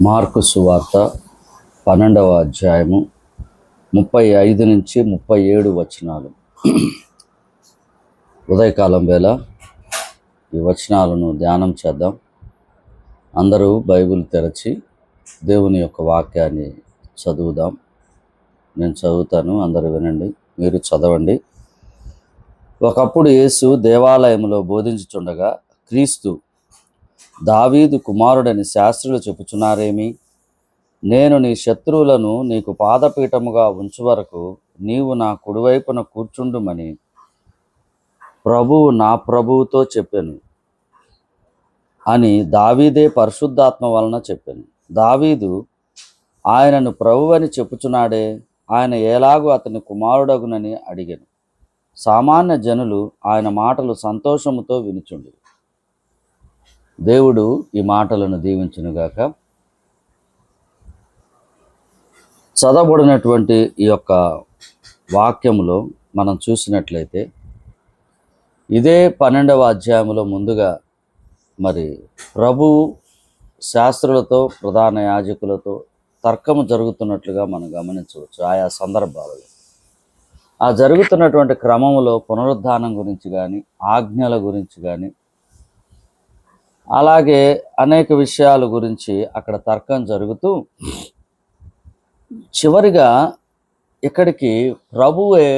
Mark సువార్త 12వ అధ్యాయము 35 నుంచి 37 వచనాలు. ఉదయకాలం వేళ ఈ వచనాలను ధ్యానం చేద్దాం. అందరూ బైబిల్ తెరచి దేవుని యొక్క వాక్యాన్ని చదువుదాం. నేను చదువుతాను, అందరూ వినండి, మీరు చదవండి. ఒకప్పుడు యేసు దేవాలయంలో బోధించుచుండగా, క్రీస్తు, దావీదు కుమారుడని శాస్త్రులు చెప్పుచున్నారేమి? నేను నీ శత్రువులను నీకు పాదపీఠముగా ఉంచు వరకు నీవు నా కుడివైపున కూర్చుండుమని ప్రభువు నా ప్రభువుతో చెప్పాను అని దావీదే పరిశుద్ధాత్మ వలన చెప్పాను. దావీదు ఆయనను ప్రభువని చెప్పుచున్నాడే, ఆయన ఎలాగూ అతని కుమారుడగునని అడిగాను. సామాన్య జనులు ఆయన మాటలు సంతోషముతో వినుచుండి. దేవుడు ఈ మాటలను దీవించునుగాక. చదవబడినటువంటి ఈ యొక్క వాక్యములో మనం చూసినట్లయితే, ఇదే 12వ అధ్యాయంలో ముందుగా మరి ప్రభువు శాస్త్రులతో ప్రధాన యాజకులతో తర్కము జరుగుతున్నట్లుగా మనం గమనించవచ్చు. ఆయా సందర్భాలలో ఆ జరుగుతున్నటువంటి క్రమంలో పునరుద్ధానం గురించి కానీ, ఆజ్ఞల గురించి కానీ, అలాగే అనేక విషయాల గురించి అక్కడ తర్కం జరుగుతూ చివరిగా ఇక్కడికి ప్రభువే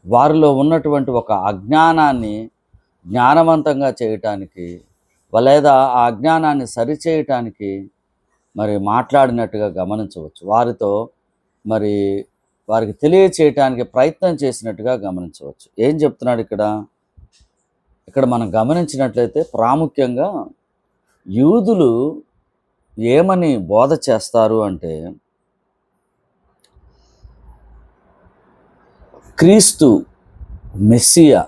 వారిలో ఉన్నటువంటి ఒక అజ్ఞానాన్ని జ్ఞానవంతంగా చేయటానికి, లేదా ఆ అజ్ఞానాన్ని సరిచేయటానికి మరి మాట్లాడినట్టుగా గమనించవచ్చు. వారితో మరి వారికి తెలియచేయటానికి ప్రయత్నం చేసినట్టుగా గమనించవచ్చు. ఏం చెప్తున్నాడు ఇక్కడ మనం గమనించినట్లయితే, ప్రాముఖ్యంగా యూదులు ఏమని బోధ చేస్తారు అంటే, క్రీస్తు మెస్సియా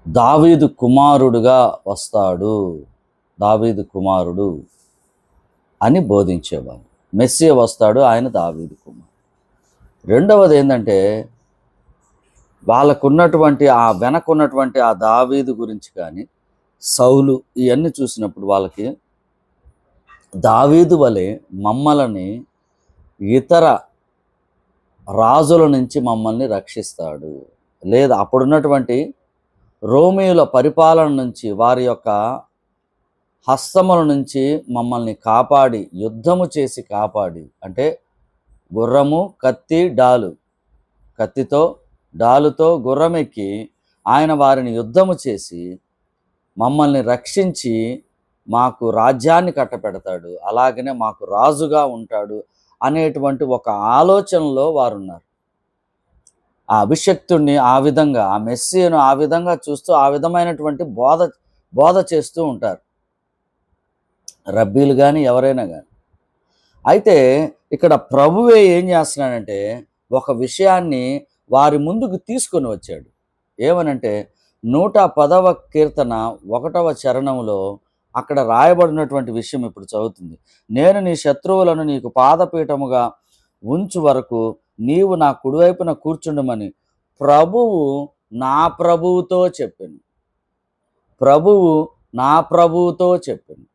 దావీదు కుమారుడుగా వస్తాడు, దావీదు కుమారుడు అని బోధించేవారు. మెస్సియా వస్తాడు, ఆయన దావీదు కుమారుడు. రెండవది ఏంటంటే, వాళ్ళకున్నటువంటి వెనకున్నటువంటి ఆ దావీదు గురించి కానీ, సౌలు ఇవన్నీ చూసినప్పుడు వాళ్ళకి దావీదు వలె మమ్మల్ని ఇతర రాజుల నుంచి మమ్మల్ని రక్షిస్తాడు, లేదా అప్పుడున్నటువంటి రోమీయుల పరిపాలన నుంచి, వారి యొక్క హస్తముల నుంచి మమ్మల్ని కాపాడి, యుద్ధము చేసి కాపాడి, అంటే గుర్రము, కత్తి, డాలు, కత్తితో డాలుతో గుర్రం ఎక్కి ఆయన వారిని యుద్ధము చేసి మమ్మల్ని రక్షించి మాకు రాజ్యాన్ని కట్టపెడతాడు, అలాగనే మాకు రాజుగా ఉంటాడు అనేటువంటి ఒక ఆలోచనలో వారు ఉన్నారు. ఆ అభిషక్తుడిని ఆ విధంగా, ఆ మెస్సీను ఆ విధంగా చూస్తూ ఆ విధమైనటువంటి బోధ చేస్తూ ఉంటారు రబ్బీలు కానీ, ఎవరైనా కానీ. అయితే ఇక్కడ ప్రభువే ఏం చేస్తున్నాడంటే, ఒక విషయాన్ని వారి ముందుకు తీసుకొని వచ్చాడు. ఏమనంటే, 110వ కీర్తన 1వ చరణంలో అక్కడ రాయబడినటువంటి విషయం ఇప్పుడు చదువుతుంది. నేను నీ శత్రువులను నీకు పాదపీఠముగా ఉంచు వరకు నీవు నా కుడివైపున కూర్చుండమని ప్రభువు నా ప్రభువుతో చెప్పాను. ప్రభువు నా ప్రభువుతో చెప్పాను.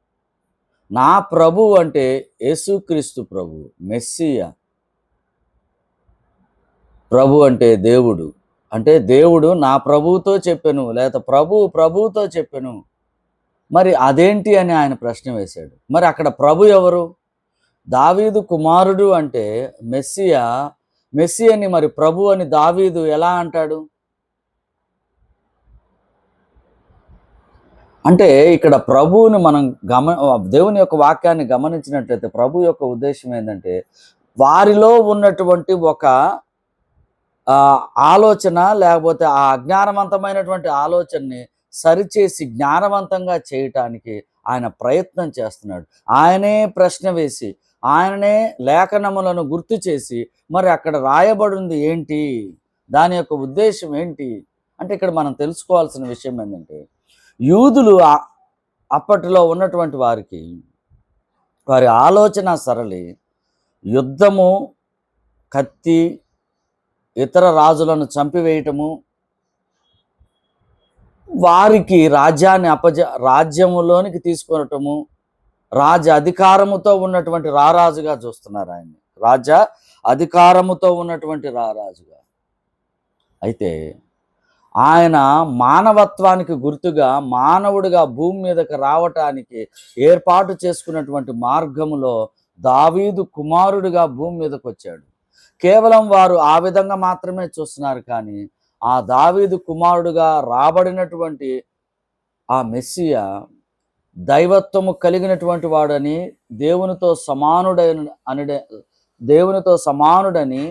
నా ప్రభువు అంటే యేసుక్రీస్తు ప్రభువు, మెస్సియా. ప్రభు అంటే దేవుడు, అంటే దేవుడు నా ప్రభువుతో చెప్పాను, లేదా ప్రభువుతో చెప్పాను. మరి అదేంటి అని ఆయన ప్రశ్న వేశాడు. మరి అక్కడ ప్రభు ఎవరు? దావీదు కుమారుడు అంటే మెస్సియాని మరి ప్రభు అని దావీదు ఎలా అంటాడు? అంటే ఇక్కడ ప్రభువుని మనం దేవుని యొక్క వాక్యాన్ని గమనించినట్లయితే, ప్రభు యొక్క ఉద్దేశం ఏంటంటే, వారిలో ఉన్నటువంటి ఒక ఆలోచన, లేకపోతే ఆ అజ్ఞానవంతమైనటువంటి ఆలోచనని సరిచేసి జ్ఞానవంతంగా చేయటానికి ఆయన ప్రయత్నం చేస్తున్నాడు. ఆయనే ప్రశ్న వేసి, ఆయననే లేఖనములను గుర్తు చేసి, మరి అక్కడ రాయబడింది ఏంటి, దాని యొక్క ఉద్దేశం ఏంటి అంటే, ఇక్కడ మనం తెలుసుకోవాల్సిన విషయం ఏంటంటే, యూదులు అప్పటిలో ఉన్నటువంటి వారికి, వారి ఆలోచన సరళి యుద్ధము, కత్తి, ఇతర రాజులను చంపివేయటము, వారికి రాజ్యాన్ని రాజ్యములోనికి తీసుకొనటము, రాజ్య అధికారముతో ఉన్నటువంటి రారాజుగా చూస్తున్నారు ఆయన్ని. రాజ్య అధికారముతో ఉన్నటువంటి రారాజుగా. అయితే ఆయన మానవత్వానికి గుర్తుగా మానవుడిగా భూమి మీదకి రావటానికి ఏర్పాటు చేసుకున్నటువంటి మార్గములో దావీదు కుమారుడిగా భూమి మీదకి వచ్చాడు. కేవలం వారు ఆ విధంగా మాత్రమే చూస్తున్నారు, కానీ ఆ దావీదు కుమారుడుగా రాబడినటువంటి ఆ మెస్సియా దైవత్వము కలిగినటువంటి వాడని, దేవునితో సమానుడని,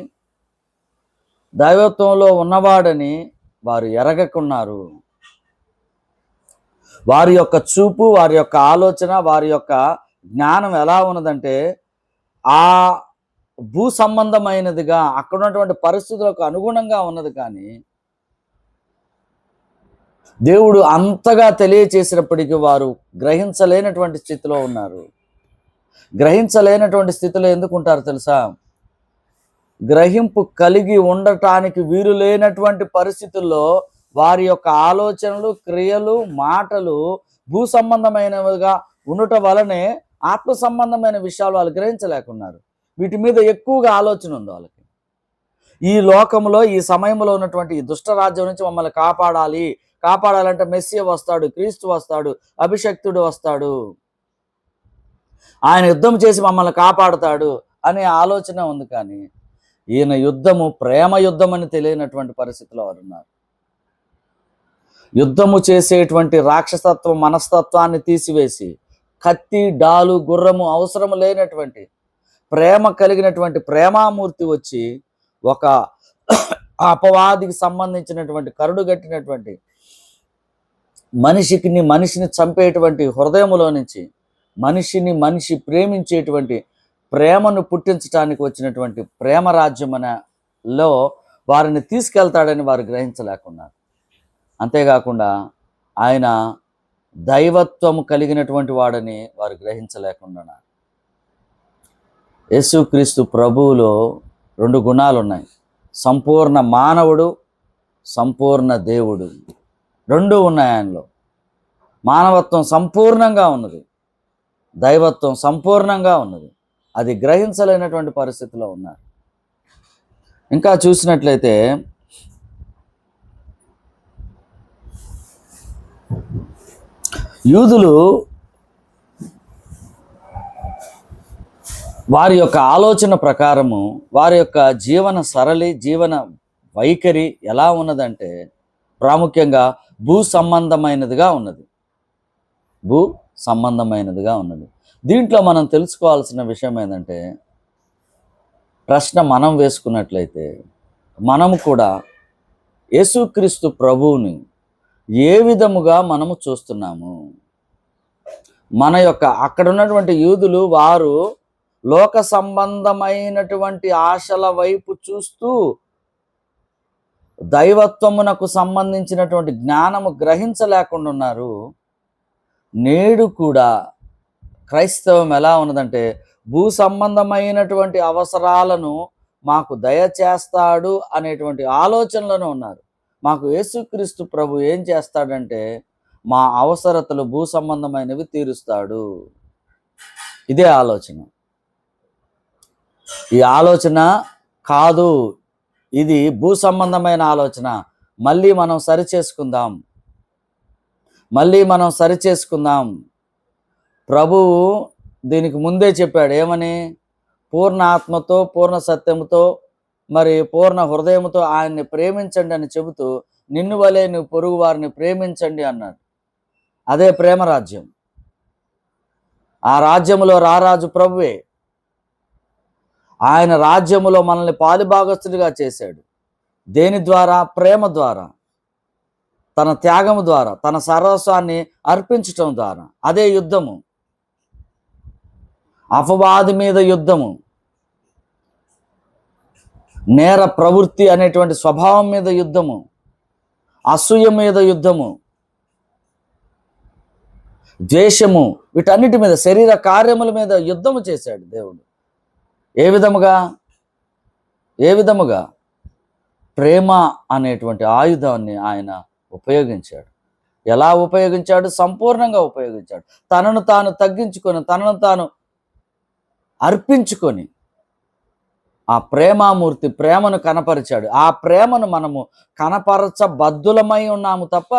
దైవత్వంలో ఉన్నవాడని వారు ఎరగకున్నారు. వారి యొక్క చూపు, వారి యొక్క ఆలోచన, వారి యొక్క జ్ఞానం ఎలా ఉన్నదంటే ఆ భూ సంబంధమైనదిగా, అక్కడ ఉన్నటువంటి పరిస్థితులకు అనుగుణంగా ఉన్నది. కానీ దేవుడు అంతగా తెలియచేసినప్పటికీ వారు గ్రహించలేనటువంటి స్థితిలో ఉన్నారు. గ్రహించలేనటువంటి స్థితిలో ఎందుకు ఉంటారు తెలుసా? గ్రహింపు కలిగి ఉండటానికి వీలు లేనటువంటి పరిస్థితుల్లో వారి యొక్క ఆలోచనలు, క్రియలు, మాటలు భూ సంబంధమైనవిగా ఉండటం వలనే ఆత్మ సంబంధమైన విషయాలు వాళ్ళు గ్రహించలేకున్నారు. వీటి మీద ఎక్కువగా ఆలోచన ఉంది వాళ్ళకి. ఈ లోకంలో, ఈ సమయంలో ఉన్నటువంటి ఈ దుష్టరాజ్యం నుంచి మమ్మల్ని కాపాడాలంటే మెస్సియా వస్తాడు, క్రీస్తు వస్తాడు, అభిషక్తుడు వస్తాడు, ఆయన యుద్ధం చేసి మమ్మల్ని కాపాడుతాడు అనే ఆలోచన ఉంది. కానీ ఈయన యుద్ధము ప్రేమ యుద్ధం అని తెలియనటువంటి పరిస్థితిలో వారు ఉన్నారు. యుద్ధము చేసేటువంటి రాక్షసత్వం మనస్తత్వాన్ని తీసివేసి కత్తి, డాలు, గుర్రము అవసరం లేనటువంటి ప్రేమ కలిగినటువంటి ప్రేమామూర్తి వచ్చి ఒక అపవాదికి సంబంధించినటువంటి కరుడుగట్టినటువంటి మనిషిని చంపేటువంటి హృదయములో నుంచి మనిషి ప్రేమించేటువంటి ప్రేమను పుట్టించడానికి వచ్చినటువంటి ప్రేమ రాజ్యములో వారిని తీసుకెళ్తాడని వారు గ్రహించలేకున్నారు. అంతేకాకుండా ఆయన దైవత్వము కలిగినటువంటి వాడని వారు గ్రహించలేకుండా. యేసుక్రీస్తు ప్రభువులో 2 గుణాలు ఉన్నాయి. సంపూర్ణ మానవుడు, సంపూర్ణ దేవుడు. 2 ఉన్నాయి ఆయనలో. మానవత్వం సంపూర్ణంగా ఉన్నది, దైవత్వం సంపూర్ణంగా ఉన్నది. అది గ్రహించలేనటువంటి పరిస్థితిలో ఉన్నారు. ఇంకా చూసినట్లయితే యూదులు వారి యొక్క ఆలోచన ప్రకారము, వారి యొక్క జీవన వైఖరి ఎలా ఉన్నదంటే ప్రాముఖ్యంగా భూ సంబంధమైనదిగా ఉన్నది. దీంట్లో మనం తెలుసుకోవాల్సిన విషయం ఏంటంటే, ప్రశ్న మనం వేసుకున్నట్లయితే మనము కూడా యేసుక్రీస్తు ప్రభువుని ఏ విధముగా మనము చూస్తున్నాము? మన యొక్క అక్కడ ఉన్నటువంటి యూదులు వారు లోక సంబంధమైనటువంటి ఆశల వైపు చూస్తూ దైవత్వమునకు సంబంధించినటువంటి జ్ఞానము గ్రహించలేకుండా ఉన్నారు. నేడు కూడా క్రైస్తవం ఎలా ఉన్నదంటే భూ సంబంధమైనటువంటి అవసరాలను మాకు దయచేస్తాడు అనేటువంటి ఆలోచనలోనే ఉన్నారు. మాకు యేసుక్రీస్తు ప్రభు ఏం చేస్తాడంటే మా అవసరతలు భూ సంబంధమైనవి తీరుస్తాడు. ఇదే ఆలోచన. ఈ ఆలోచన కాదు, ఇది భూ సంబంధమైన ఆలోచన. మళ్ళీ మనం సరిచేసుకుందాం. ప్రభువు దీనికి ముందే చెప్పాడు. ఏమని? పూర్ణ ఆత్మతో, పూర్ణ సత్యముతో, మరి పూర్ణ హృదయముతో ఆయన్ని ప్రేమించండి అని చెబుతూ నిన్ను వలే నువ్వు పొరుగు వారిని ప్రేమించండి అన్నాడు. అదే ప్రేమ రాజ్యం. ఆ రాజ్యములో రారాజు ప్రభువే. ఆయన రాజ్యములో మనల్ని పాలిభాగస్తుడిగా చేశాడు. దేని ద్వారా? ప్రేమ ద్వారా, తన త్యాగము ద్వారా, తన సర్వస్వాన్ని అర్పించటం ద్వారా. అదే యుద్ధము. అపవాది మీద యుద్ధము, నేర ప్రవృత్తి అనేటువంటి స్వభావం మీద యుద్ధము, అసూయ మీద యుద్ధము, ద్వేషము, వీటన్నిటి మీద, శరీర కార్యముల మీద యుద్ధము చేశాడు దేవుడు. ఏ విధముగా? ప్రేమ అనేటువంటి ఆయుధాన్ని ఆయన ఉపయోగించాడు. ఎలా ఉపయోగించాడు? సంపూర్ణంగా ఉపయోగించాడు. తనను తాను తగ్గించుకొని, తనను తాను అర్పించుకొని ఆ ప్రేమామూర్తి ప్రేమను కనపరిచాడు. ఆ ప్రేమను మనము కనపరచబద్దులమై ఉన్నాము తప్ప,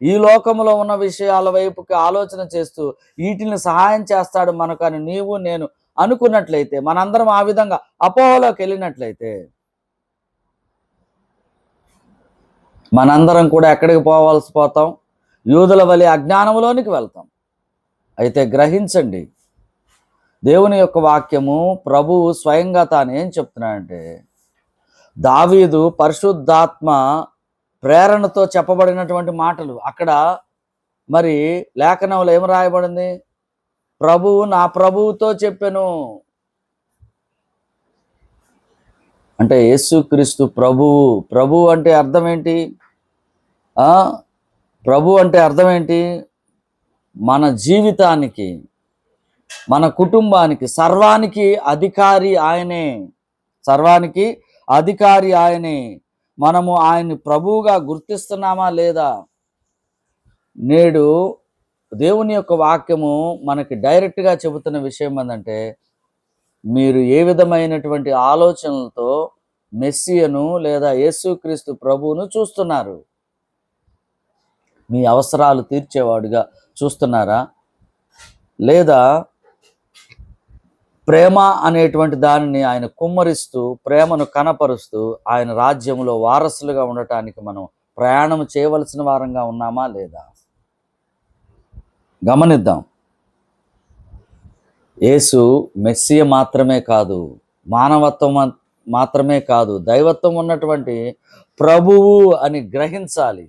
ఈ లోకములో ఉన్న విషయాల వైపుకి ఆలోచన చేస్తూ వీటిని సహాయం చేస్తాడు మనకని నీవు నేను అనుకున్నట్లయితే, మనందరం ఆ విధంగా అపోహలోకి వెళ్ళినట్లయితే, మనందరం కూడా ఎక్కడికి పోతాం? యూదుల వలె అజ్ఞానంలోనికి వెళ్తాం. అయితే గ్రహించండి, దేవుని యొక్క వాక్యము ప్రభువు స్వయంగా తాను ఏం చెప్తున్నాడంటే, దావీదు పరిశుద్ధాత్మ ప్రేరణతో చెప్పబడినటువంటి మాటలు. అక్కడ మరి లేఖనంలో ఏం రాయబడింది? ప్రభువు నా ప్రభువుతో చెప్పెను. అంటే యేసుక్రీస్తు ప్రభువు. ప్రభువు అంటే అర్థం ఏంటి? ప్రభు అంటే అర్థం ఏంటి? మన జీవితానికి, మన కుటుంబానికి, సర్వానికి అధికారి ఆయనే. సర్వానికి అధికారి ఆయనే. మనము ఆయన్ని ప్రభువుగా గుర్తిస్తున్నామా లేదా? నేడు దేవుని యొక్క వాక్యము మనకి డైరెక్ట్గా చెబుతున్న విషయం ఏంటంటే, మీరు ఏ విధమైనటువంటి ఆలోచనలతో మెస్సియను లేదా యేసుక్రీస్తు ప్రభువును చూస్తున్నారు? మీ అవసరాలు తీర్చేవాడుగా చూస్తున్నారా? లేదా ప్రేమ అనేటువంటి దానిని ఆయన కుమ్మరిస్తూ, ప్రేమను కనపరుస్తూ, ఆయన రాజ్యంలో వారసులుగా ఉండటానికి మనం ప్రయాణం చేయవలసిన వారంగా ఉన్నామా లేదా? గమనిద్దాం. యేసు మెస్సియ మాత్రమే కాదు, మానవత్వం మాత్రమే కాదు, దైవత్వం ఉన్నటువంటి ప్రభువు అని గ్రహించాలి.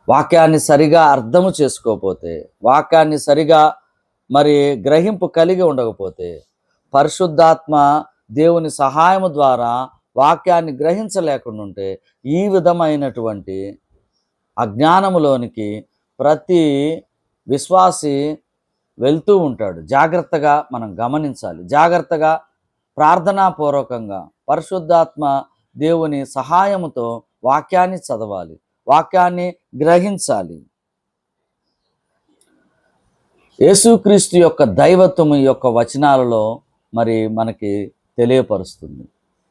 వాక్యాన్ని సరిగా అర్థము చేసుకోకపోతే, వాక్యాన్ని సరిగా మరి గ్రహింపు కలిగి ఉండకపోతే, పరిశుద్ధాత్మ దేవుని సహాయము ద్వారా వాక్యాన్ని గ్రహించలేకుండా ఉంటే, ఈ విధమైనటువంటి అజ్ఞానములోనికి ప్రతి విశ్వాసి వెళ్తూ ఉంటాడు. జాగ్రత్తగా మనం గమనించాలి. జాగ్రత్తగా ప్రార్థనాపూర్వకంగా పరిశుద్ధాత్మ దేవుని సహాయముతో వాక్యాన్ని చదవాలి, వాక్యాన్ని గ్రహించాలి. యేసుక్రీస్తు యొక్క దైవత్వము యొక్క వచనాలలో మరి మనకి తెలియపరుస్తుంది.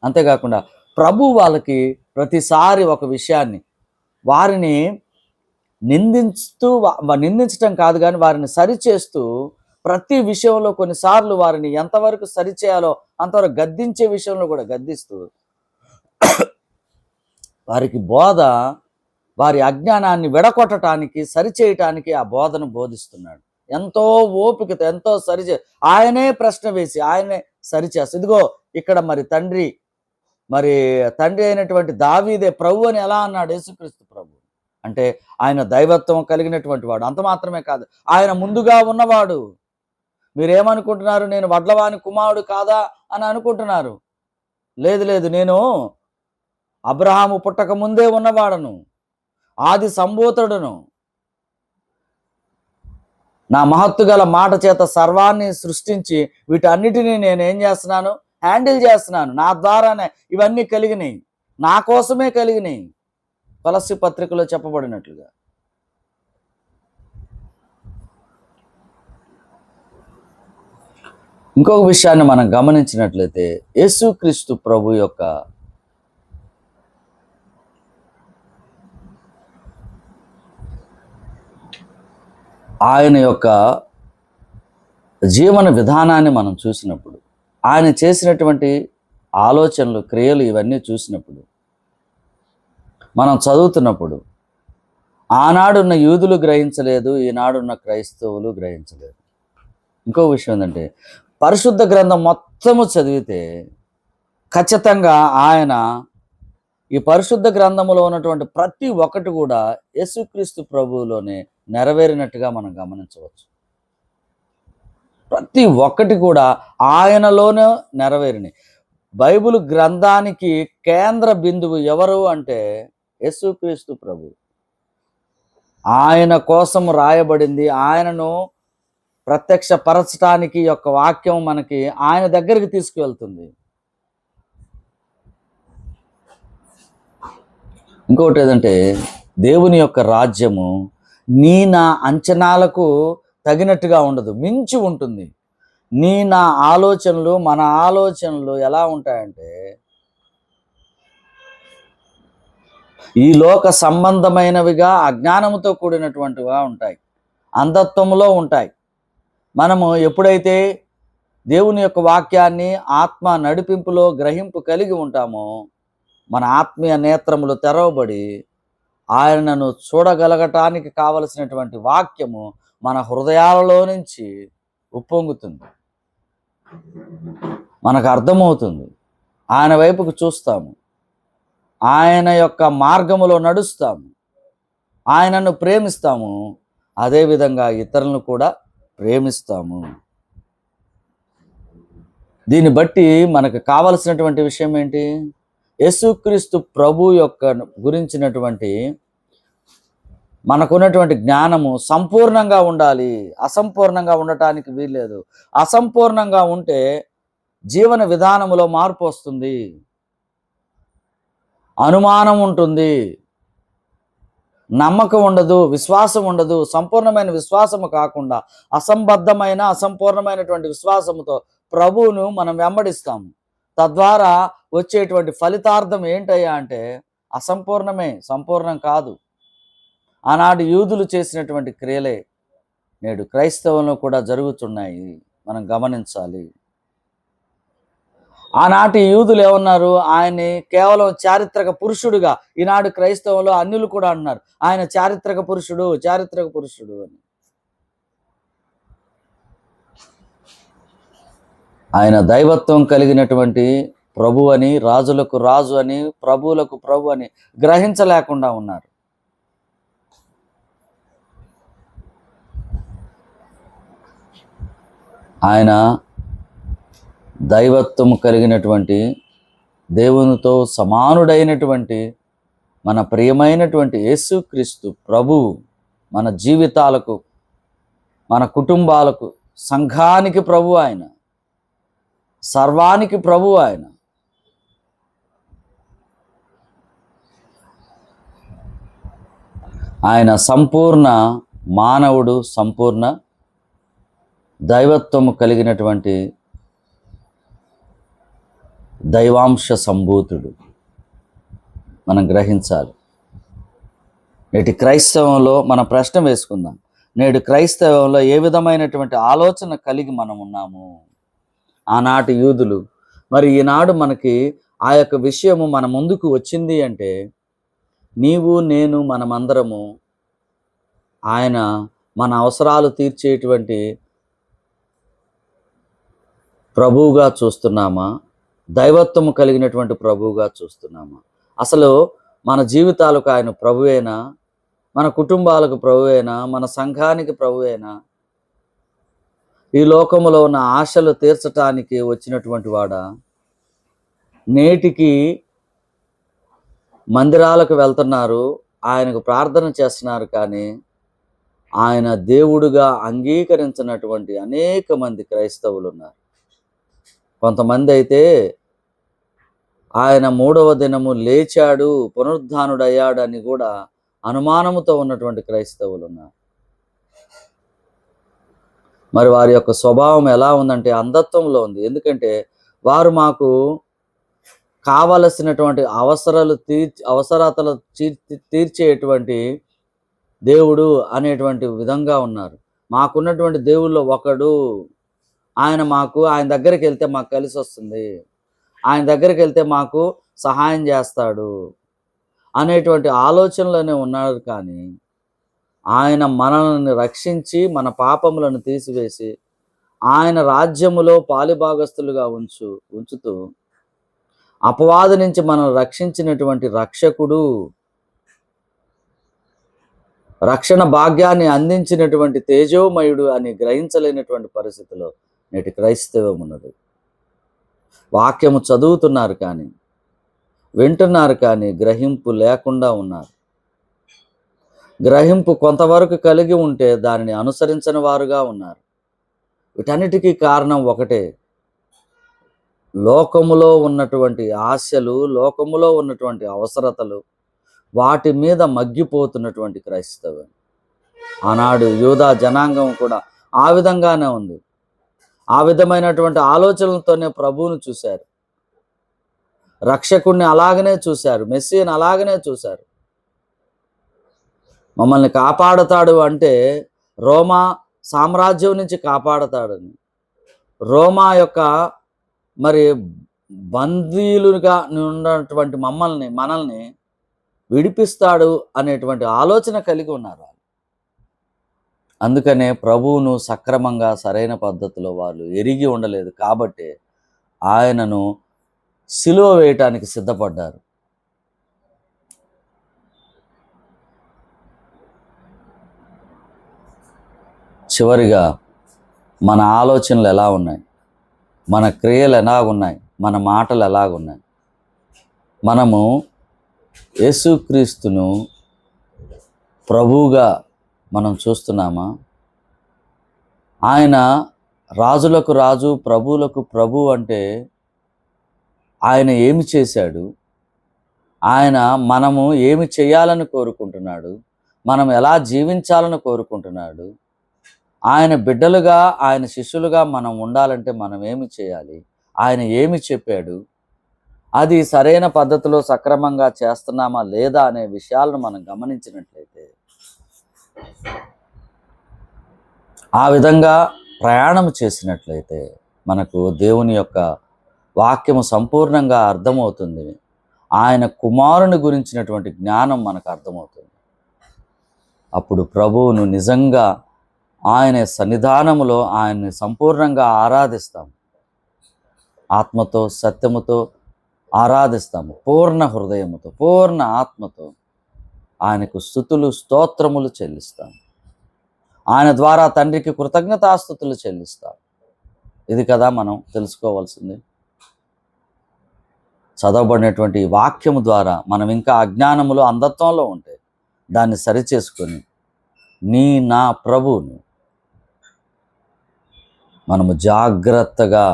అంతేకాకుండా ప్రభు వాళ్ళకి ప్రతిసారి ఒక విషయాన్ని, వారిని నిందించటం కాదు కానీ వారిని సరిచేస్తూ, ప్రతి విషయంలో కొన్నిసార్లు వారిని ఎంతవరకు సరిచేయాలో అంతవరకు గద్దించే విషయంలో కూడా గద్దిస్తూ, వారికి బోధ, వారి అజ్ఞానాన్ని విడగొట్టడానికి, సరిచేయటానికి ఆ బోధను బోధిస్తున్నాడు. ఎంతో ఓపికతో, ఎంతో ఆయనే ప్రశ్న వేసి ఆయనే సరిచేస్తాడు. ఇదిగో ఇక్కడ మరి తండ్రి అయినటువంటి దావీదే ప్రభు అని ఎలా అన్నాడు? యేసుక్రీస్తు ప్రభు అంటే ఆయన దైవత్వం కలిగినటువంటి వాడు. అంత మాత్రమే కాదు, ఆయన ముందుగా ఉన్నవాడు. మీరేమనుకుంటున్నారు? నేను వడ్లవాని కుమారుడు కాదా అని అనుకుంటున్నారు. లేదు లేదు, నేను అబ్రహాము పుట్టక ముందే ఉన్నవాడను, ఆది సంభూతుడును. నా మహత్తు గల మాట చేత సర్వాన్ని సృష్టించి వీటన్నిటినీ నేనేం చేస్తున్నాను? హ్యాండిల్ చేస్తున్నాను. నా ద్వారానే ఇవన్నీ కలిగినాయి, నా కోసమే కలిగినాయి. కొలస్సీ పత్రికలో చెప్పబడినట్లుగా. ఇంకొక విషయాన్ని మనం గమనించినట్లయితే, యేసుక్రీస్తు ప్రభు యొక్క ఆయన యొక్క జీవన విధానాన్ని మనం చూసినప్పుడు, ఆయన చేసినటువంటి ఆలోచనలు, క్రియలు ఇవన్నీ చూసినప్పుడు, మనం చదువుతున్నప్పుడు, ఆనాడున్న యూదులు గ్రహించలేదు, ఈనాడున్న క్రైస్తవులు గ్రహించలేదు. ఇంకో విషయం ఏంటంటే, పరిశుద్ధ గ్రంథం మొత్తము చదివితే ఖచ్చితంగా ఆయన ఈ పరిశుద్ధ గ్రంథములో ఉన్నటువంటి ప్రతి ఒక్కటి కూడా యేసుక్రీస్తు ప్రభువులోనే నెరవేరినట్టుగా మనం గమనించవచ్చు. ప్రతి ఒక్కటి కూడా ఆయనలోనే నెరవేరినాయి. బైబిల్ గ్రంథానికి కేంద్ర బిందువు ఎవరు అంటే యేసుక్రీస్తు ప్రభు. ఆయన కోసం రాయబడింది, ఆయనను ప్రత్యక్షపరచటానికి యొక్క వాక్యం మనకి ఆయన దగ్గరికి తీసుకువెళ్తుంది. ఇంకొకటి ఏదంటే, దేవుని యొక్క రాజ్యము నీ నా అంచనాలకు తగినట్టుగా ఉండదు, మించి ఉంటుంది. నీ నా ఆలోచనలు, మన ఆలోచనలు ఎలా ఉంటాయంటే ఈ లోక సంబంధమైనవిగా, అజ్ఞానముతో కూడినటువంటివిగా ఉంటాయి, అంధత్వములో ఉంటాయి. మనము ఎప్పుడైతే దేవుని యొక్క వాక్యాన్ని ఆత్మ నడిపింపులో గ్రహింపు కలిగి ఉంటామో మన ఆత్మీయ నేత్రములు తెరవబడి ఆయనను చూడగలగటానికి కావలసినటువంటి వాక్యము మన హృదయాలలో నుంచి ఉప్పొంగుతుంది, మనకు అర్థమవుతుంది. ఆయన వైపుకు చూస్తాము, ఆయన యొక్క మార్గములో నడుస్తాము, ఆయనను ప్రేమిస్తాము, అదేవిధంగా ఇతరులను కూడా ప్రేమిస్తాము. దీన్ని బట్టి మనకు కావలసినటువంటి విషయం ఏంటి? యేసుక్రీస్తు ప్రభు యొక్క గురించినటువంటి మనకున్నటువంటి జ్ఞానము సంపూర్ణంగా ఉండాలి, అసంపూర్ణంగా ఉండటానికి వీల్లేదు. అసంపూర్ణంగా ఉంటే జీవన విధానములో మార్పు వస్తుంది, అనుమానం ఉంటుంది, నమ్మకం ఉండదు, విశ్వాసం ఉండదు. సంపూర్ణమైన విశ్వాసము కాకుండా అసంబద్ధమైన అసంపూర్ణమైనటువంటి విశ్వాసముతో ప్రభువును మనం వెంబడిస్తాము. తద్వారా వచ్చేటువంటి ఫలితార్థం ఏంటయ్యా అంటే అసంపూర్ణమే, సంపూర్ణం కాదు. ఆనాడు యూదులు చేసినటువంటి క్రియలే నేడు క్రైస్తవంలో కూడా జరుగుతున్నాయి, మనం గమనించాలి. ఆనాటి యూదులు ఏమన్నారు? ఆయన్ని కేవలం చారిత్రక పురుషుడుగా, ఈనాడు క్రైస్తవంలో అన్యులు కూడా అన్నారు ఆయన చారిత్రక పురుషుడు, చారిత్రక పురుషుడు అని. ఆయన దైవత్వం కలిగినటువంటి ప్రభు అని, రాజులకు రాజు అని, ప్రభువులకు ప్రభు అని గ్రహించలేకుండా ఉన్నారు. ఆయన దైవత్వం కలిగినటువంటి, దేవునితో సమానుడైనటువంటి మన ప్రియమైనటువంటి యేసుక్రీస్తు ప్రభువు మన జీవితాలకు, మన కుటుంబాలకు, సంఘానికి ప్రభు ఆయన, సర్వానికి ప్రభు ఆయన. ఆయన సంపూర్ణ మానవుడు, సంపూర్ణ దైవత్వము కలిగినటువంటి దైవాంశ సంభూతుడు, మనం గ్రహించాలి. నేటి క్రైస్తవంలో మన ప్రశ్న వేసుకుందాం, నేడు క్రైస్తవంలో ఏ విధమైనటువంటి ఆలోచన కలిగి మనం ఉన్నాము? ఆనాటి యూదులు, మరి ఈనాడు మనకి ఆ యొక్క విషయము మన ముందుకు వచ్చింది అంటే నీవు నేను మనమందరము ఆయన మన అవసరాలు తీర్చేటువంటి ప్రభువుగా చూస్తున్నామా, దైవత్వము కలిగినటువంటి ప్రభువుగా చూస్తున్నామా? అసలు మన జీవితాలకు ఆయన ప్రభువేనా? మన కుటుంబాలకు ప్రభువేనా? మన సంఘానికి ప్రభువేనా? ఈ లోకములో ఉన్న ఆశలు తీర్చటానికి వచ్చినటువంటి వాడా? నేటికి మందిరాలకు వెళ్తున్నారు, ఆయనకు ప్రార్థన చేస్తున్నారు, కానీ ఆయన దేవుడుగా అంగీకరించినటువంటి అనేక మంది క్రైస్తవులు ఉన్నారు. కొంతమంది అయితే ఆయన 3వ దినము లేచాడు, పునరుద్ధానుడయ్యాడు అని కూడా అనుమానముతో ఉన్నటువంటి క్రైస్తవులు ఉన్నారు. మరి వారి యొక్క స్వభావం ఎలా ఉందంటే అంధత్వంలో ఉంది. ఎందుకంటే వారు మాకు కావలసినటువంటి అవసరతలు తీర్చేటువంటి దేవుడు అనేటువంటి విధంగా ఉన్నారు. మాకున్నటువంటి దేవుళ్ళో ఒకడు, ఆయన దగ్గరికి వెళ్తే మాకు కలిసి వస్తుంది, ఆయన దగ్గరికి వెళ్తే మాకు సహాయం చేస్తాడు అనేటువంటి ఆలోచనలోనే ఉన్నారు. కానీ ఆయన మనల్ని రక్షించి మన పాపములను తీసివేసి ఆయన రాజ్యములో పాలిభాగస్తులుగా ఉంచుతూ అపవాది నుంచి మనం రక్షించినటువంటి రక్షకుడు, రక్షణ భాగ్యాన్ని అందించినటువంటి తేజోమయుడు అని గ్రహించలేనటువంటి పరిస్థితిలో నేటి క్రైస్తవం ఉన్నది. వాక్యము చదువుతున్నారు కానీ, వింటున్నారు కానీ గ్రహింపు లేకుండా ఉన్నారు. గ్రహింపు కొంతవరకు కలిగి ఉంటే దానిని అనుసరించని వారుగా ఉన్నారు. వీటన్నిటికీ కారణం ఒకటే, లోకములో ఉన్నటువంటి ఆశలు, లోకములో ఉన్నటువంటి అవసరతలు, వాటి మీద మగ్గిపోతున్నటువంటి క్రైస్తవం. ఆనాడు యూదా జనాంగం కూడా ఆ విధంగానే ఉంది. ఆ విధమైనటువంటి ఆలోచనలతోనే ప్రభువును చూశారు, రక్షకుణ్ణి అలాగనే చూశారు, మెస్సీని అలాగనే చూశారు. మమ్మల్ని కాపాడతాడు అంటే రోమా సామ్రాజ్యం నుంచి కాపాడతాడని, రోమా యొక్క మరి బందీలుగా ఉన్నటువంటి మనల్ని విడిపిస్తాడు అనేటువంటి ఆలోచన కలిగి ఉన్నారు. అందుకనే ప్రభువును సక్రమంగా సరైన పద్ధతిలో వాళ్ళు ఎరిగి ఉండలేదు కాబట్టి ఆయనను సిలువ వేయటానికి సిద్ధపడ్డారు. చివరిగా మన ఆలోచనలు ఎలా ఉన్నాయి, మన క్రియలు ఎలాగున్నాయి, మన మాటలు ఎలాగున్నాయి? మనము యేసుక్రీస్తును ప్రభువుగా మనం చూస్తున్నామా? ఆయన రాజులకు రాజు, ప్రభువులకు ప్రభు అంటే ఆయన ఏమి చేశాడు? మనము ఏమి చేయాలని కోరుకుంటున్నాడు? మనం ఎలా జీవించాలని కోరుకుంటున్నాడు? ఆయన బిడ్డలుగా, ఆయన శిష్యులుగా మనం ఉండాలంటే మనం ఏమి చేయాలి? ఆయన ఏమి చెప్పాడు? అది సరైన పద్ధతిలో సక్రమంగా చేస్తున్నామా లేదా అనే విషయాలను మనం గమనించినట్లయితే, ఆ విధంగా ప్రయాణం చేసినట్లయితే మనకు దేవుని యొక్క వాక్యము సంపూర్ణంగా అర్థమవుతుంది. ఆయన కుమారుని గురించినటువంటి జ్ఞానం మనకు అర్థమవుతుంది. అప్పుడు ప్రభువును నిజంగా ఆయన సన్నిధానములో ఆయన్ని సంపూర్ణంగా ఆరాధిస్తాం. ఆత్మతో సత్యముతో ఆరాధిస్తాము, పూర్ణ హృదయముతో, పూర్ణ ఆత్మతో ఆయనకు స్తుతులు స్తోత్రములు చెల్లిస్తాం. ఆయన ద్వారా తండ్రికి కృతజ్ఞతాస్తుతులు చెల్లిస్తాం. ఇది కదా మనం తెలుసుకోవాల్సింది. చదవబడినటువంటి వాక్యము ద్వారా మనం ఇంకా అజ్ఞానములో, అంధత్వంలో ఉంటే దాన్ని సరిచేసుకొని నా ప్రభువుని మనము జాగ్రత్తగా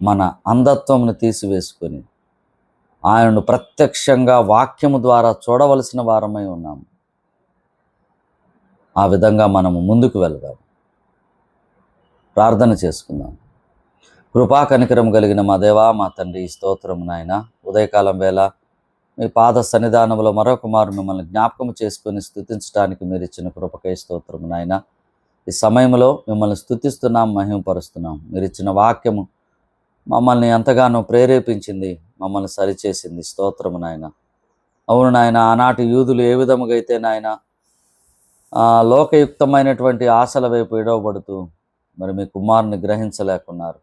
మన అంధత్వమును తీసివేసుకొని ఆయనను ప్రత్యక్షంగా వాక్యము ద్వారా చూడవలసిన వారమై ఉన్నాము. ఆ విధంగా మనము ముందుకు వెళదాం. ప్రార్థన చేసుకుందాం. కృపా కనికరం కలిగిన మా దేవా, మా తండ్రి, స్తోత్రము నాయన. ఉదయకాలం వేళ మీ పాద సన్నిధానంలో మరొక మారు మిమ్మల్ని జ్ఞాపకం చేసుకొని స్తుతించడానికి మీరు ఇచ్చిన కృపకై స్తోత్రము నాయన. ఈ సమయంలో మిమ్మల్ని స్తుతిస్తున్నాం, మహిమపరుస్తున్నాం. మీరు ఇచ్చిన వాక్యము మమ్మల్ని ఎంతగానో ప్రేరేపించింది, మమ్మల్ని సరిచేసింది. స్తోత్రము నాయన. అవును నాయన, ఆనాటి యూదులు ఏ విధముగా అయితే నాయన లోకయుక్తమైనటువంటి ఆశల వైపు ఎడవబడుతూ మరి మీ కుమారుని గ్రహించలేకున్నారు.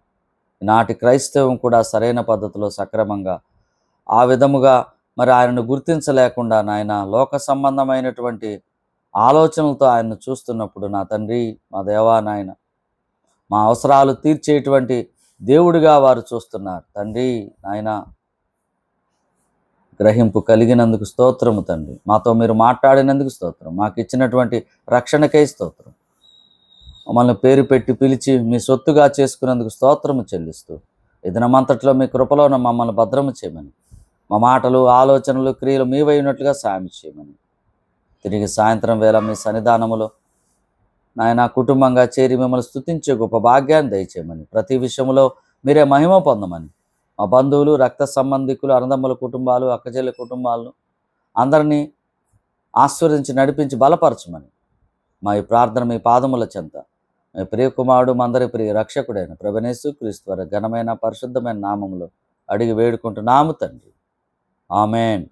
ఈనాటి క్రైస్తవం కూడా సరైన పద్ధతిలో సక్రమంగా ఆ విధముగా మరి ఆయనను గుర్తించలేకుండా నాయన లోక సంబంధమైనటువంటి ఆలోచనలతో ఆయన్ను చూస్తున్నప్పుడు నా తండ్రి, మా దేవా నాయన, మా అవసరాలు తీర్చేటువంటి దేవుడిగా వారు చూస్తున్నారు. తండ్రి నాయన, గ్రహింపు కలిగినందుకు స్తోత్రము తండ్రి. మాతో మీరు మాట్లాడినందుకు స్తోత్రం. మాకు ఇచ్చినటువంటి రక్షణకై స్తోత్రం. మమ్మల్ని పేరు పెట్టి పిలిచి మీ సొత్తుగా చేసుకున్నందుకు స్తోత్రము చెల్లిస్తూ ఈ దినమంతట్లో మీ కృపలోన మమ్మల్ని భద్రము చేయమని, మా మాటలు, ఆలోచనలు, క్రియలు మీవైనట్లుగా సాయం చేయమని, తిరిగి సాయంత్రం వేళ మీ సన్నిధానములో నాయన కుటుంబంగా చేరి మిమ్మల్ని స్తుతించే గొప్ప భాగ్యాన్ని దయచేయమని, ప్రతి విషయంలో మీరే మహిమ పొందమని, మా బంధువులు, రక్త సంబంధికులు, అన్నదమ్ముల కుటుంబాలు, అక్కచెల్లి కుటుంబాలను అందరినీ ఆశీర్వదించి నడిపించి బలపరచమని మా ఈ ప్రార్థన మీ పాదముల చెంత మీ ప్రియ కుమారుడు, మందరి ప్రియ రక్షకుడైన ప్రభువైన క్రీస్తు వారి ఘనమైన పరిశుద్ధమైన నామములో అడిగి వేడుకుంటున్నాము తండ్రి. ఆమేన్.